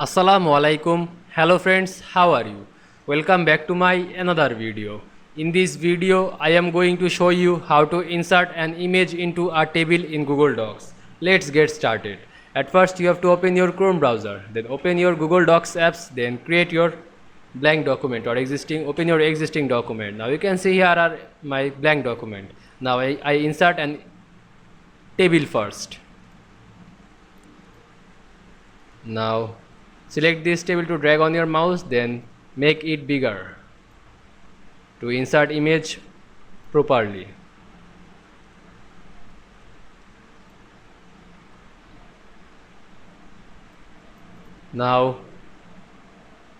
Assalamu Walaikum. Hello friends, how are you? Welcome back to my another video. In this video, I am going to show you how to insert an image into a table in Google Docs. Let's get started. At first, you have to open your Chrome browser, then open your Google Docs apps, then create your blank document or open your existing document. Now you can see here are my blank document. Now I insert an table first. Now select this table to drag on your mouse, then make it bigger to insert image properly. Now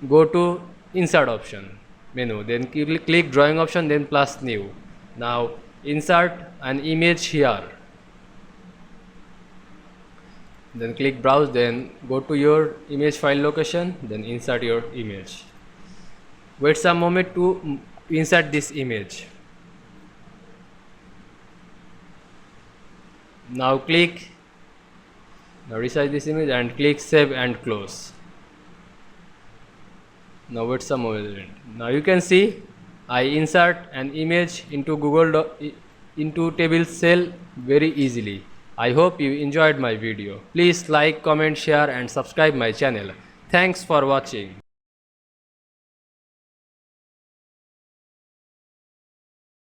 go to insert option menu, then click drawing option, then plus new. Now insert an image here, then click browse, then go to your image file location, then insert your image. Wait some moment to insert this image. Now resize this image and click save and close. Now wait some moment. Now you can see I insert an image into into table cell very easily. I hope you enjoyed my video. Please like, comment, share and subscribe my channel. Thanks for watching.